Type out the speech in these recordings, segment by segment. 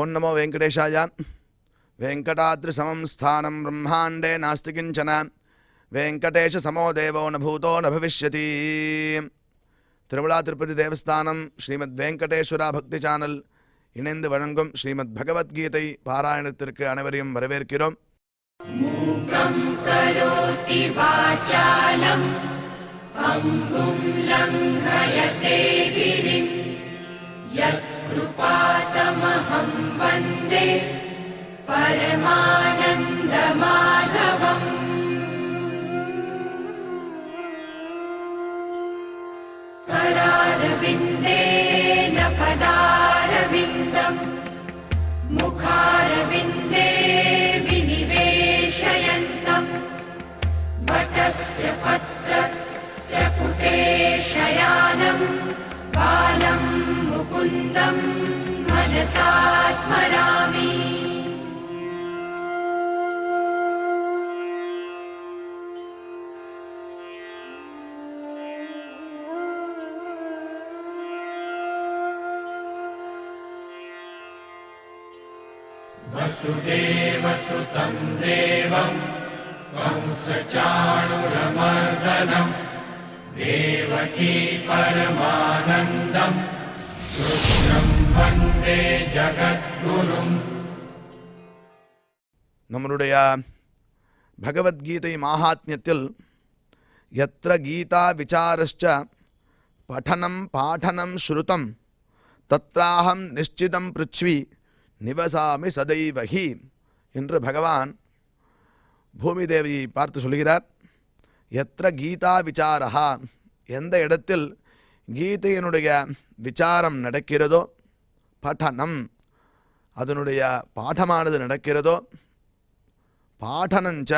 ओं नमो वेंकटेशाय। वेंकटाद्रिसमं स्थानं ब्रह्मांडे नास्ति किंचन, वेंकटेश समो देवो न भूतो न भविष्यति। திருவிழா திருப்பதி தேவஸ்தானம் ஸ்ரீமத் வெங்கடேஸ்வரா பக்தி சேனல் இணைந்து வழங்கும் ஸ்ரீமத் பகவத்கீதை பாராயணத்திற்கு அனைவரையும் வரவேற்கிறோம். மூகம் கரோதி வாசாலம் அங்கும் லங்கயதே கிரிம் யத் கிருபாதமஹம் வந்தே பரமானந்த மாதவம். करारविन्देन पदारविन्दम् मुखारविन्दे विनिवेशयन्तम् वटस्य पत्रस्य पुटे शयानम् बालं मुकुन्दं मनसा स्मरामि. वसुदेवसुतं देवं कंसचाणूरमर्दनं देवकी परमानन्दं कृष्णं वन्दे जगद्गुरुम्. நம்மளுடைய பகவத்கீதை மாஹாத்மியத்தில் யத்ர கீதா விசாரஸ்ச படனம் பாடனம் ஸ்ருதம் தத்ராஹம் நிச்சிதம் பிருத்வி நிவசாமி சதைவஹி என்று பகவான் பூமி தேவியை பார்த்து சொல்கிறார். எத்திர கீதா விசாரா, எந்த இடத்தில் கீதையினுடைய விசாரம் நடக்கிறதோ, படனம் அதனுடைய பாடமானது நடக்கிறதோ, பாடனஞ்ச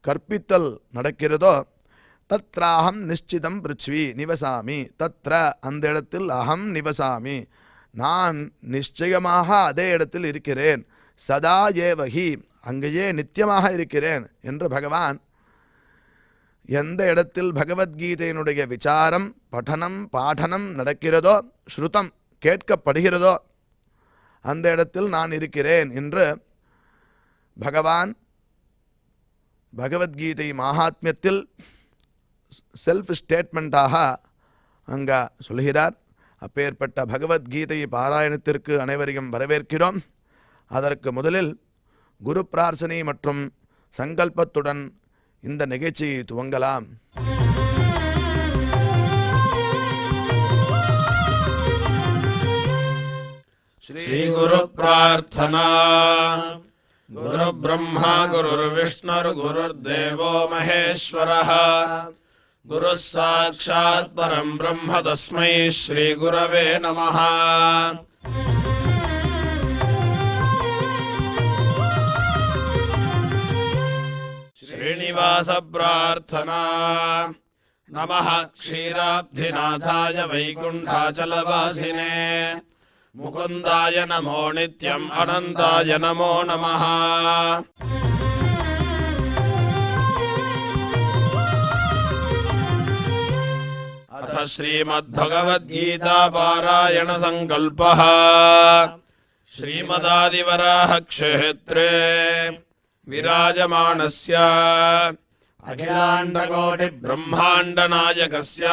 கற்பித்தல் நடக்கிறதோ, தத்ராஹம் நிச்சிதம் பிருத்வி நிவசாமி, தத்ர அந்த இடத்தில் அகம் நிவசாமி நான் நிச்சயமாக அதே இடத்தில் இருக்கிறேன், சதா ஏவகி அங்கேயே நித்தியமாக இருக்கிறேன் என்று பகவான் எந்த இடத்தில் பகவத்கீதையினுடைய விசாரம் படனம் பாடனம் நடக்கிறதோ, ஸ்ருதம் கேட்கப்படுகிறதோ அந்த இடத்தில் நான் இருக்கிறேன் என்று பகவான் பகவத்கீதை மகாத்மியத்தில் செல்ஃப் ஸ்டேட்மெண்ட்டாக அங்கே சொல்கிறார். அப்பேற்பட்ட பகவத்கீதை பாராயணத்திற்கு அனைவரையும் வரவேற்கிறோம். அதற்கு முதலில் குரு பிரார்த்தனை மற்றும் சங்கல்பத்துடன் இந்த நிகழ்ச்சியை துவங்கலாம். ஸ்ரீ குரு பிரார்த்தனா. குரு பிரம்மா குரு விஷ்ணு குரு தேவோ மகேஸ்வரः गुरुः साक्षात् परं ब्रह्म तस्मै श्री गुरवे नमः. श्रीनिवास प्रार्थना. नमः क्षीराब्धिनाथाय वैकुण्ठाचलवासिने मुकुन्दाय नमो नित्यम् अनन्ताय नमो नमः. अथ श्रीमद्भगवद्गीता पारायण संकल्पः. श्रीमदादिवराह क्षेत्रे विराजमानस्य अखिलाण्डकोटि ब्रह्माण्ड नायकस्य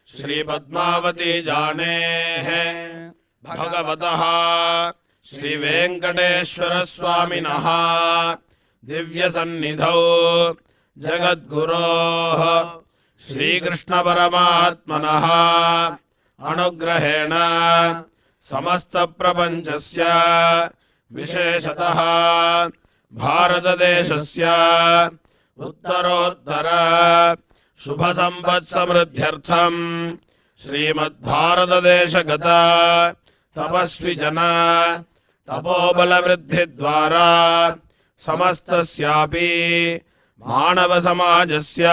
श्रीपद्मावती जानेः भगवतः श्रीवेङ्कटेश्वर स्वामिनः दिव्यसन्निधौ जगद्गुरोः श्रीकृष्ण परमात्मनः अनुग्रहेण समस्त प्रपंचस्य विशेषतः भारतदेशस्य उत्तरोत्तर शुभ संपत् समृद्ध्यर्थं श्रीमद्भारतदेशगत तपस्वी जन तपोबल वृद्धि द्वारा समस्तस्यापि मानव समाजस्य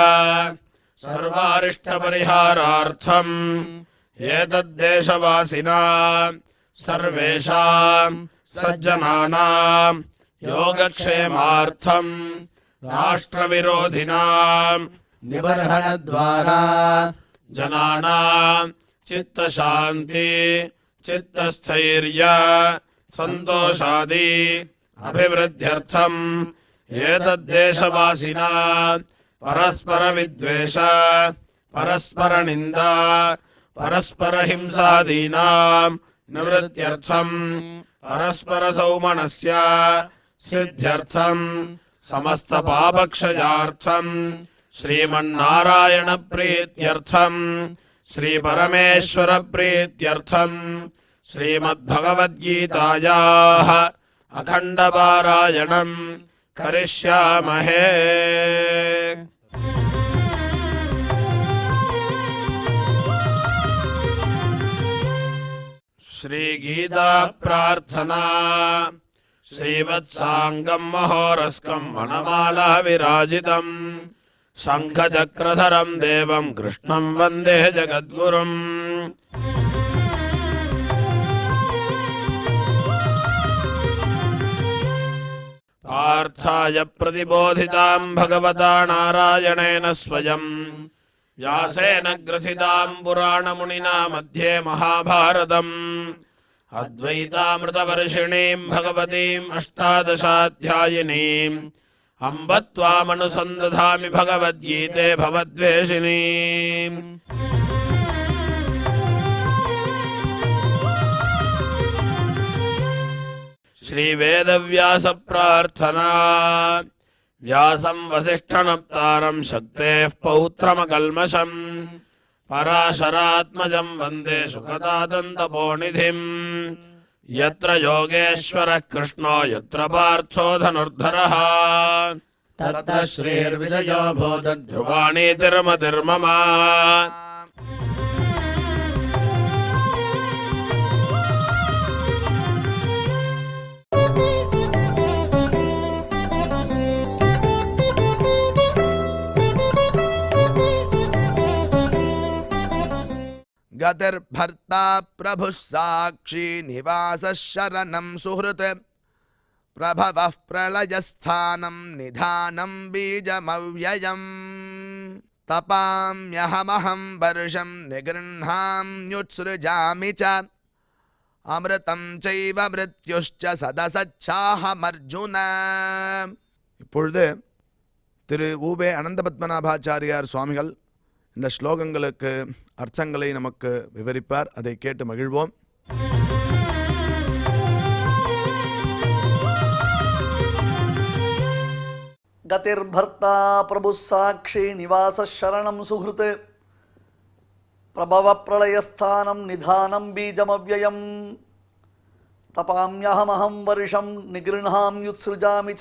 सर्वारिष्ट परिहारार्थम् एतद्देशवासिनां सर्वेषां सज्जनानां योगक्षेमार्थं राष्ट्रविरोधिनां निबर्हणद्वारा जनानां चित्तशान्ति चित्तस्थैर्य सन्तोषादि अभिवृद्ध्यर्थम् एतद्देशवासिना परस्परविद्वेष परस्परनिन्दा परस्परहिंसादीनां निवृत्त्यर्थम् परस्परसौमनस्य सिद्ध्यर्थम् समस्तपापक्षयार्थम् श्रीमन्नारायणप्रीत्यर्थम् श्रीपरमेश्वरप्रीत्यर्थम् श्रीमद्भगवद्गीतायाः अखण्डपारायणम् करिष्यामहे। श्रीगीता प्रार्थना श्रीवत्साङ्गं महोरस्कं वनमाला विराजितम् शङ्खचक्रधरं देवं कृष्णं वन्दे जगद्गुरुम्। पार्थाय प्रतिबोधितां भगवता नारायणेन स्वयं व्यासेन ग्रथितां पुराणमुनिना मध्ये महाभारतम् अद्वैतामृतवर्षिणीं भगवतीम् अष्टादशाध्यायिनीम् अम्ब त्वामनुसन्दधामि भगवद्गीते भवद्वेषिणीम्। श्रीवेदव्यास प्रार्थना व्यासं वसिष्ठनप्तारं शक्तेः पौत्रमकल्मषम् पराशरात्मजं वन्दे सुखदातन्तपोनिधिम्। यत्र योगेश्वरः कृष्णो यत्र पार्थो धनुर्धरः तत्र श्रीर्विजयो भूतध्रुवाणि ध्रुवाणीतिर्मतिर्मम। गतिर्भर्ता प्रभुः साक्षी निवासः शरणं सुहृत् प्रभवः प्रलयस्थानं निधानं बीजमव्ययम्। तपाम्यहमहं वर्षं निगृह्णाम्युत्सृजामि च अमृतं चैव मृत्युश्च सदसच्छाहमर्जुन। இப்பொழுது திரு ஊவே அனந்தபத்மநாபாச்சாரியார் சுவாமிகள் இந்த ஸ்லோகங்களுக்கு அர்த்தங்களை நமக்கு விவரிப்பார். அதை கேட்டு மகிழ்வோம். गतिर्भर्ता प्रभुः साक्षी निवासः शरणं सुहृत् प्रभवप्रलयस्थानं निधानं बीजमव्ययम्। तपाम्यहमहं वर्षं निगृह्णाम्युत्सृजामि च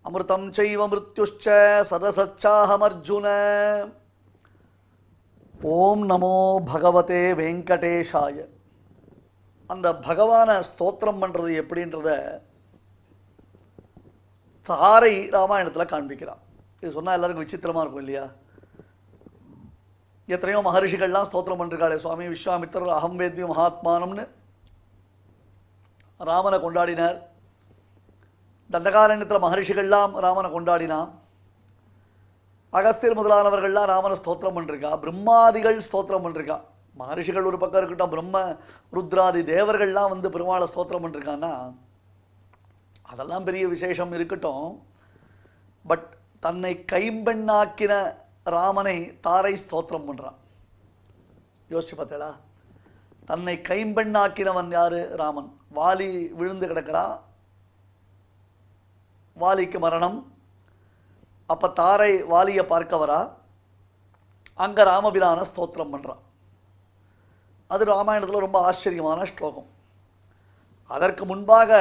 अमृतं चैव मृत्युश्च सदसच्चाहमर्जुन। ஓம் நமோ பகவதே வெங்கடேஷாய. அந்த பகவானை ஸ்தோத்திரம் பண்ணுறது எப்படின்றத தாரை ராமாயணத்தில் காண்பிக்கிறான். இது சொன்னால் எல்லாருக்கும் விசித்திரமாக இருக்கும் இல்லையா? எத்தனையோ மகர்ஷிகள்லாம் ஸ்தோத்திரம் பண்ணிருக்காளே. சுவாமி விஸ்வாமித்திரர் அகம் வேத்வி மகாத்மானம்னு ராமனை கொண்டாடினார். தண்டகாரண்யத்தில் மகர்ஷிகள்லாம் ராமனை கொண்டாடினான். அகஸ்தியர் முதலானவர்கள்லாம் ராமனை ஸ்தோத்திரம் பண்ணிருக்கா. பிரம்மாதிகள் ஸ்தோத்திரம் பண்ணிருக்கா. மகர்ஷிகள் ஒரு பக்கம் இருக்கட்டும், பிரம்ம ருத்ராதி தேவர்கள்லாம் வந்து பெருமாளை ஸ்தோத்திரம் பண்ணிருக்கான்னா அதெல்லாம் பெரிய விசேஷம் இருக்கட்டும். பட் தன்னை கைம்பெண்ணாக்கின ராமனை தாரை ஸ்தோத்திரம் பண்ணுறான். யோசிச்சு பார்த்தேடா, தன்னை கைம்பெண்ணாக்கினவன் யாரு? ராமன். வாலி விழுந்து கிடக்கிறான், வாலிக்கு மரணம். அப்போ தாரை வாலியை பார்க்க வரா. அங்கே ராமபிரான ஸ்தோத்திரம் பண்ணுறான். அது ராமாயணத்தில் ரொம்ப ஆச்சரியமான ஸ்லோகம். அதற்கு முன்பாக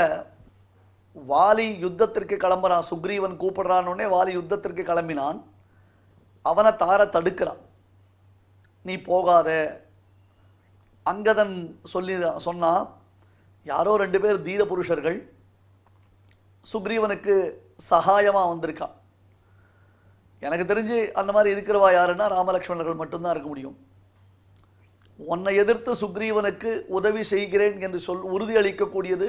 வாலி யுத்தத்திற்கு கிளம்புறான். சுக்ரீவன் கூப்பிடுறான்னொடனே வாலி யுத்தத்திற்கு கிளம்பினான். அவனை தாரை தடுக்கிறான். நீ போகாத. அங்கதன் சொன்னா யாரோ 2 பேர் தீர புருஷர்கள் சுக்ரீவனுக்கு சகாயமாக வந்திருக்கா. எனக்கு தெரிஞ்சு அந்த மாதிரி இருக்கிறவா யாருன்னா ராமலக்ஷ்மணர்கள் மட்டும்தான் இருக்க முடியும். உன்னை எதிர்த்து சுக்ரீவனுக்கு உதவி செய்கிறேன் என்று உறுதியளிக்கக்கூடியது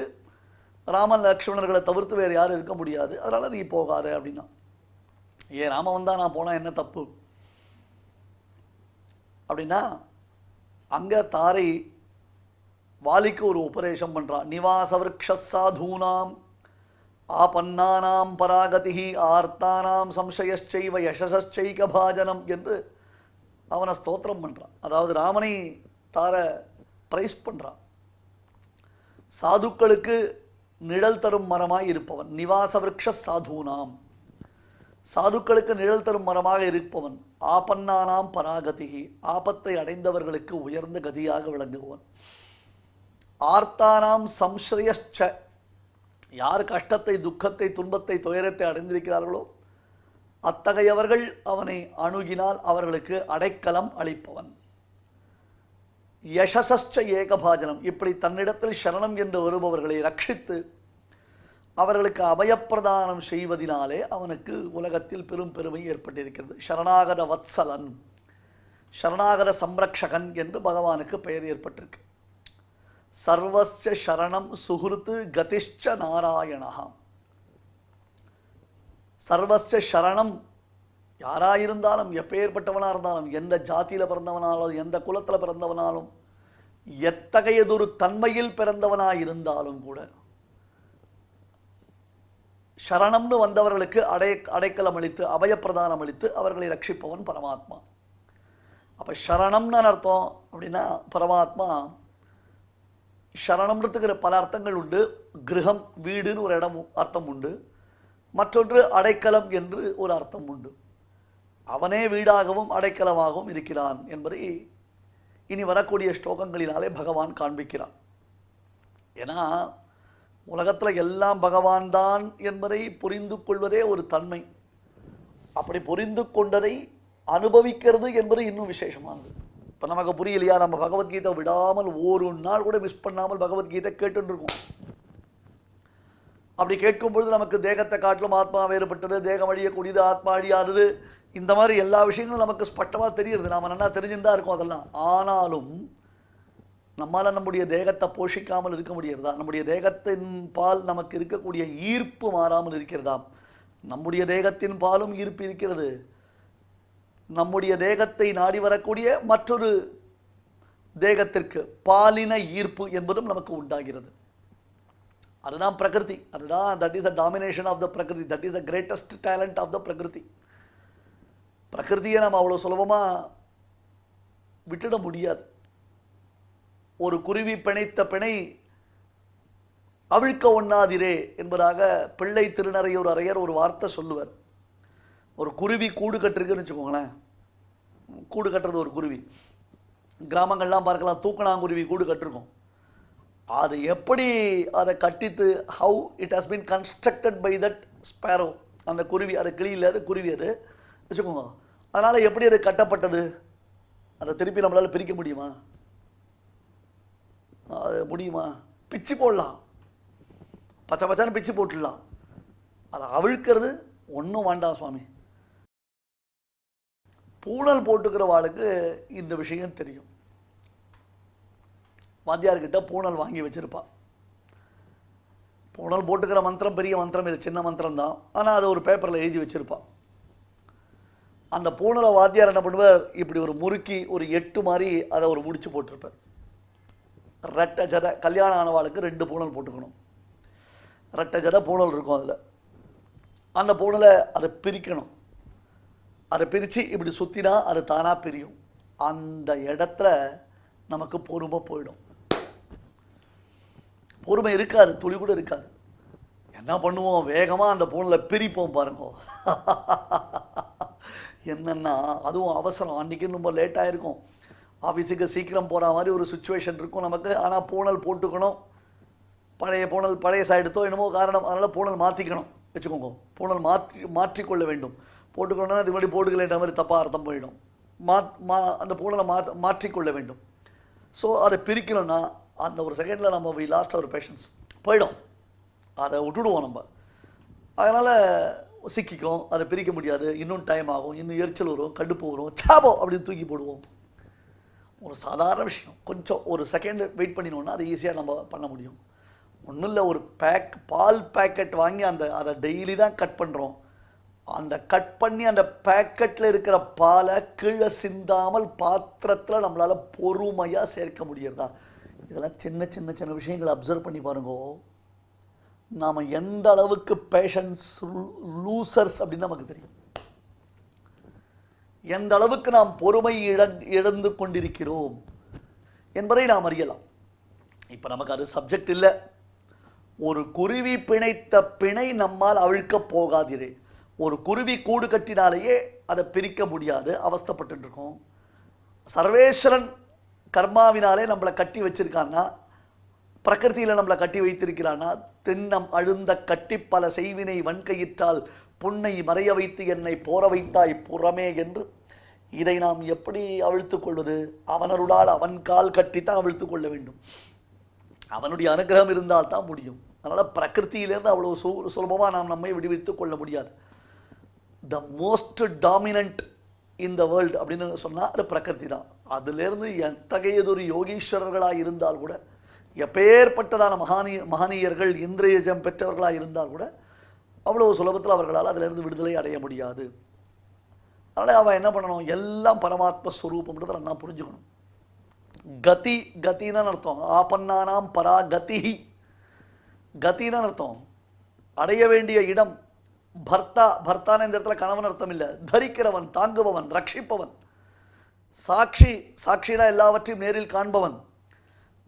ராமன் லக்ஷ்மணர்களை தவிர்த்து வேறு யாரும் இருக்க முடியாது. அதனால் நீ போகாத அப்படின்னா. ஏன் ராமன் வந்தால் நான் போனால் என்ன தப்பு அப்படின்னா, அங்கே தாரை வாலிக்கு ஒரு உபதேசம் பண்ணுறான். நிவாசவிருக்ஷ சாதூனாம் ஆபன்னானாம் பராகதிஹி ஆர்த்தானாம் சம்சயச்சைவ யசசச்சைக பாஜனம் என்று அவனை ஸ்தோத்திரம் பண்ணுறான். அதாவது ராமனை தார பிரைஸ் பண்ணுறான். சாதுக்களுக்கு நிழல் தரும் மரமாய் இருப்பவன் நிவாசவிருக்ஷ சாதூனாம், சாதுக்களுக்கு நிழல் தரும் மரமாக இருப்பவன். ஆபன்னானாம் பராகதிகி, ஆபத்தை அடைந்தவர்களுக்கு உயர்ந்த கதியாக விளங்குபவன். ஆர்த்தானாம் சம்ஸ்ரயச்ச, யார் கஷ்டத்தை துக்கத்தை துன்பத்தை துயரத்தை அடைந்திருக்கிறார்களோ அத்தகையவர்கள் அவனை அணுகினால் அவர்களுக்கு அடைக்கலம் அளிப்பவன். யசசச்ச ஏகபாஜனம், இப்படி தன்னிடத்தில் சரணம் என்று வருபவர்களை ரட்சித்து அவர்களுக்கு அபயப்பிரதானம் செய்வதினாலே அவனுக்கு உலகத்தில் பெரும் பெருமை ஏற்பட்டிருக்கிறது. சரணாகத வத்சலன், சரணாகத சம்ரக்ஷகன் என்று பகவானுக்கு பெயர் ஏற்பட்டிருக்கு. சர்வஸ்ய சரணம் சுஹுருத்து கதிஷ்ச நாராயணா. சர்வஸ்ய சரணம், யாராயிருந்தாலும் எப்பேற்பட்டவனாக இருந்தாலும், எந்த ஜாதியில் பிறந்தவனாலும் எந்த குலத்தில் பிறந்தவனாலும் எத்தகையதொரு தன்மையில் பிறந்தவனாயிருந்தாலும் கூட சரணம்னு வந்தவர்களுக்கு அடைக்கலம் அளித்து அபயப்பிரதானம் அளித்து அவர்களை ரட்சிப்பவன் பரமாத்மா. அப்போ சரணம்னு அர்த்தம் அப்படின்னா பரமாத்மா. சரணம்ன்றதுக்கு பல அர்த்தங்கள் உண்டு. கிரகம் வீடுன்னு ஒரு இடம் அர்த்தம் உண்டு, மற்றொன்று அடைக்கலம் என்று ஒரு அர்த்தம் உண்டு. அவனே வீடாகவும் அடைக்கலமாகவும் இருக்கிறான் என்பதை இனி வரக்கூடிய ஸ்லோகங்களினாலே பகவான் காண்பிக்கிறான். ஏன்னா உலகத்தில் எல்லாம் பகவான் தான் என்பதை புரிந்து கொள்வதே ஒரு தன்மை. அப்படி புரிந்து கொண்டதை அனுபவிக்கிறது என்பது இன்னும் விசேஷமானது. இப்போ நமக்கு புரியலையா, நம்ம பகவத்கீதை விடாமல் ஒரு நாள் கூட மிஸ் பண்ணாமல் பகவத்கீதை கேட்டுட்டு இருக்கோம். அப்படி கேட்கும் பொழுது நமக்கு தேகத்தை காட்டிலும் ஆத்மா வேறுபட்டது, தேகம் அழியக்கூடியது, ஆத்மா அழியாதது, இந்த மாதிரி எல்லா விஷயங்களும் நமக்கு ஸ்பஷ்டமாக தெரியுது. நாம் நல்லா தெரிஞ்சுதான் இருக்கோம் அதெல்லாம். ஆனாலும் நம்மால் நம்முடைய தேகத்தை போஷிக்காமல் இருக்க முடிகிறதா? நம்முடைய தேகத்தின் பால் நமக்கு இருக்கக்கூடிய ஈர்ப்பு மாறாமல் இருக்கிறதா? நம்முடைய தேகத்தின் பாலும் ஈர்ப்பு இருக்கிறது. நம்முடைய தேகத்தை நாடி வரக்கூடிய மற்றொரு தேகத்திற்கு பாலின ஈர்ப்பு என்பதும் நமக்கு உண்டாகிறது. அதுதான் பிரகிருதி. அதுதான் that is the domination of the prakriti. That is the greatest talent of the prakriti. பிரகிருதியை நம்ம அவ்வளோ சுலபமாக விட்டுட முடியாது. ஒரு குருவி பிணைத்த பிணை அவிழ்க்க ஒண்ணாதிரே என்பதாக பிள்ளை திருநறையூர் அரையர் ஒரு வார்த்தை சொல்லுவார். ஒரு குருவி கூடு கட்டிருக்குன்னு வச்சுக்கோங்களேன். கூடு கட்டுறது ஒரு குருவி, கிராமங்கள்லாம் பார்க்கலாம், தூக்கணாங்குருவி கூடு கட்டிருக்கும். அது எப்படி அதை கட்டித்து, how it has been constructed by that sparrow, அந்த குருவி, அது கிளியில் அது குருவி அது வச்சுக்கோங்க. அதனால் எப்படி அது கட்டப்பட்டது, அதை திருப்பி நம்மளால் பிரிக்க முடியுமா? அது முடியுமா? பிச்சு போடலாம், பச்சை பச்சான்னு பிச்சு போட்டுடலாம். அதை அவிழ்க்கிறது ஒன்றும் வேண்டாம் சுவாமி. பூணல் போட்டுக்கிறவாளுக்கு இந்த விஷயம் தெரியும். வாத்தியார்கிட்ட பூணல் வாங்கி வச்சிருப்பா. பூணல் போட்டுக்கிற மந்திரம் பெரிய மந்திரம் இல்லை, சின்ன மந்திரம் தான். ஆனால் அதை ஒரு பேப்பரில் எழுதி வச்சிருப்பா. அந்த பூணலை வாத்தியார் என்ன பண்ணுவார், இப்படி ஒரு முறுக்கி ஒரு 8 மாதிரி அதை ஒரு முடிச்சு போட்டிருப்பார். ரெட்டை ஜடை, கல்யாணம் ஆனவாளுக்கு 2 பூணல் போட்டுக்கணும். ரெட்டை ஜடை பூணல் இருக்கும். அதில் அந்த பூணலை அதை பிரிக்கணும். அதை பிரித்து இப்படி சுற்றினா அது தானாக பிரியும். அந்த இடத்துல நமக்கு பொறுமை போயிடும். பொறுமை இருக்காது, துளி கூட இருக்காது. என்ன பண்ணுவோம், வேகமாக அந்த பூணலை பிரிப்போம் பாருங்க. என்னென்னா அதுவும் அவசரம். அன்றைக்கி ரொம்ப லேட்டாக இருக்கும், ஆஃபீஸுக்கு சீக்கிரம் போகிற மாதிரி ஒரு சுச்சுவேஷன் இருக்கும் நமக்கு. ஆனால் பூணல் போட்டுக்கணும். பழைய பூணல் பழையசாயிடுத்தோ என்னமோ காரணம், அதனால் பூணல் மாற்றிக்கணும் வச்சுக்கோங்க. பூணல் மாற்றிக்கொள்ள வேண்டும். போட்டுக்கணும்னா இது மாதிரி போட்டுக்கலன்ற மாதிரி தப்பாக அர்த்தம் போயிடும். அந்த பூணலை மாற்றிக்கொள்ள வேண்டும். ஸோ அதை பிரிக்கணும்னா அந்த ஒரு செகண்டில் நம்ம வி லாஸ்ட் அவர் பேஷன்ஸ் போயிடும். அதை விட்டுடுவோம் நம்ம. அதனால் சிக்கிக்கும், அதை பிரிக்க முடியாது. இன்னும் டைம் ஆகும், இன்னும் எரிச்சல் வரும், கடுப்பு வரும், சாபம் அப்படின்னு தூக்கி போடுவோம். ஒரு சாதாரண விஷயம், கொஞ்சம் ஒரு செகண்ட் வெயிட் பண்ணினோன்னா அது ஈஸியாக நம்ம பண்ண முடியும். ஒன்றும் இல்லை, ஒரு பால் பேக்கெட் வாங்கி அதை டெய்லி தான் கட் பண்ணுறோம். அந்த கட் பண்ணி அந்த பேக்கெட்டில் இருக்கிற பாலை கீழே சிந்தாமல் பாத்திரத்தில் நம்மளால் பொறுமையாக சேர்க்க முடியறதா? இதெல்லாம் சின்ன சின்ன சின்ன விஷயங்களை அப்சர்வ் பண்ணி பாருங்க. நாம் எந்த அளவுக்கு பேஷன்ஸ் லூசர்ஸ் அப்படின்னு நமக்கு தெரியும். எந்த அளவுக்கு நாம் பொறுமை இழந்து கொண்டிருக்கிறோம் என்பதை நாம் அறியலாம். இப்போ நமக்கு அது சப்ஜெக்ட் இல்லை. ஒரு குருவி பிணைத்த பிணை நம்மால் அவிழ்க்க போகாதிரு. ஒரு குருவி கூடு கட்டினாலேயே அதை பிரிக்க முடியாது, அவஸ்தைப்பட்டு இருக்கோம். சர்வேஸ்வரன் கர்மாவினாலே நம்மளை கட்டி வச்சிருக்கான்னா, பிரகிருதியில் நம்மளை கட்டி வைத்திருக்கிறான்னா, திண்ணம் அழுந்த கட்டி பல செய்வினை வன்கையிற்றால் புன்னை மறைய வைத்து என்னை போற வைத்தாய் புறமே என்று இதை நாம் எப்படி அவிழ்த்துக் கொள்வது? அவனருளால் அவன் கால் கட்டித்தான் அவிழ்த்துக் கொள்ள வேண்டும். அவனுடைய அனுகிரகம் இருந்தால் தான் முடியும். அதனால் பிரகிருத்தியிலேருந்து அவ்வளோ சுலபமாக நாம் நம்மை விடுவித்துக் கொள்ள முடியாது. The most dominant in the world அப்படின்னு சொன்னால் அது பிரகிருதி தான். அதிலேருந்து எத்தகையதொரு யோகீஸ்வரர்களாக இருந்தால் கூட, எப்பேற்பட்டதான மகானீயர்கள் இந்திரியஜம் பெற்றவர்களாக இருந்தால் கூட அவ்வளோ சுலபத்தில் அவர்களால் அதிலிருந்து விடுதலை அடைய முடியாது. அதனால் அவன் என்ன பண்ணணும்? எல்லாம் பரமாத்ம ஸ்வரூபம்ன்றதை நான் புரிஞ்சுக்கணும். கதி, கத்தின்னு அர்த்தம் ஆபன்னானாம் பரா கதி. கத்தின்னு அர்த்தம் அடைய வேண்டிய இடம். பர்த்தா, பர்த்தான இந்த இடத்துல கணவன் அர்த்தம் இல்லை, தரிக்கிறவன், தாங்குபவன், ரட்சிப்பவன். சாட்சி, சாட்சினா எல்லாவற்றையும் நேரில் காண்பவன்.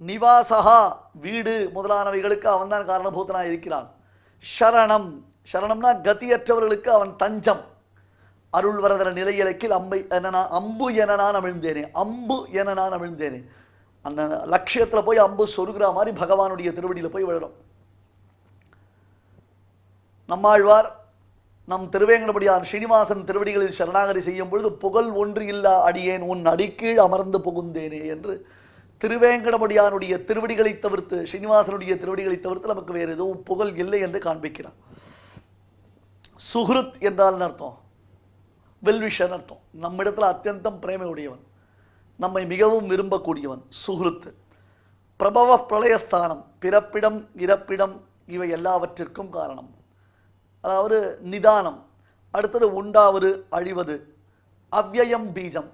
நிவாசகா, வீடு முதலானவைகளுக்கு அவன் தான் காரணபூதனாக இருக்கிறான். ஷரணம், ஷரணம்னா கதியற்றவர்களுக்கு அவன் தஞ்சம். அருள் வரதர நிலையிலக்கில் அம்பு என நான் அமிழ்ந்தேனே, அம்பு என நான் அமிழ்ந்தேனே. அந்த லட்சியத்தில் போய் அம்பு சொருகிற மாதிரி பகவானுடைய திருவடியில் போய் விழறோம். நம்மாழ்வார் நம் திருவேங்கடமுடியார் ஸ்ரீனிவாசன் திருவடிகளில் சரணாகதி செய்யும் பொழுது புகழ் ஒன்று இல்லா அடியேன் உன் அடிக்கீழ் அமர்ந்து புகுந்தேனே என்று திருவேங்கடமுடியானுடைய திருவடிகளை தவிர்த்து, ஸ்ரீனிவாசனுடைய திருவடிகளை தவிர்த்து நமக்கு வேறு எதுவும் புகழ் இல்லை என்று காண்பிக்கிறார். சுஹ்ருத் என்றால் அர்த்தம் வெல்விஷன் அர்த்தம். நம்மிடத்தில் அத்தியந்தம் பிரேமை உடையவன், நம்மை மிகவும் விரும்பக்கூடியவன் சுஹ்ருத். பிரபவ பிரளயஸ்தானம், பிறப்பிடம் இறப்பிடம் இவை எல்லாவற்றிற்கும் காரணம். அதாவது நிதானம், அடுத்தது உண்டாவது அழிவது, அவ்யயம் பீஜம்,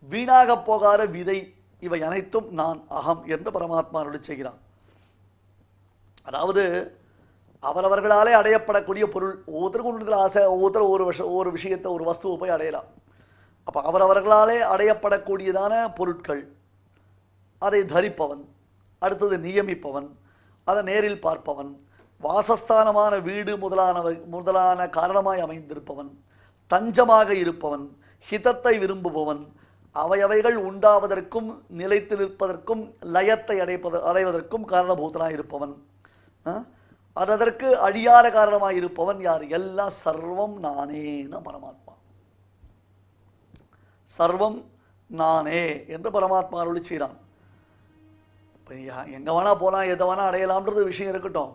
வீணாக போகாத விதை, இவை அனைத்தும் நான் அகம் என்று பரமாத்மாவோடு செய்கிறான். அதாவது அவரவர்களாலே அடையப்படக்கூடிய பொருள், ஒவ்வொருத்தருக்கும் ஒன்று ஆசை, ஒவ்வொருத்தரும் ஒரு விஷயத்தை ஒரு வஸ்துவை போய் அடையலாம். அப்போ அவரவர்களாலே அடையப்படக்கூடியதான பொருட்கள், அதை தரிப்பவன், அடுத்தது நியமிப்பவன், அதை நேரில் பார்ப்பவன், வாசஸ்தானமான வீடு முதலான காரணமாய் அமைந்திருப்பவன், தஞ்சமாக இருப்பவன், ஹிதத்தை விரும்புபவன், அவையவைகள் உண்டாவதற்கும் நிலைத்து நிற்பதற்கும் லயத்தை அடைவதற்கும் காரணபூதனாக இருப்பவன், அதற்கு அழியாத காரணமாக இருப்பவன் யார்? எல்லாம் சர்வம் நானேன்னு பரமாத்மா. சர்வம் நானே என்று பரமாத்மா அருளி செய்கிறான். இப்போ எங்கே வேணா போகலாம், எதை வேணா அடையலாம்ன்றது விஷயம் இருக்கட்டும்.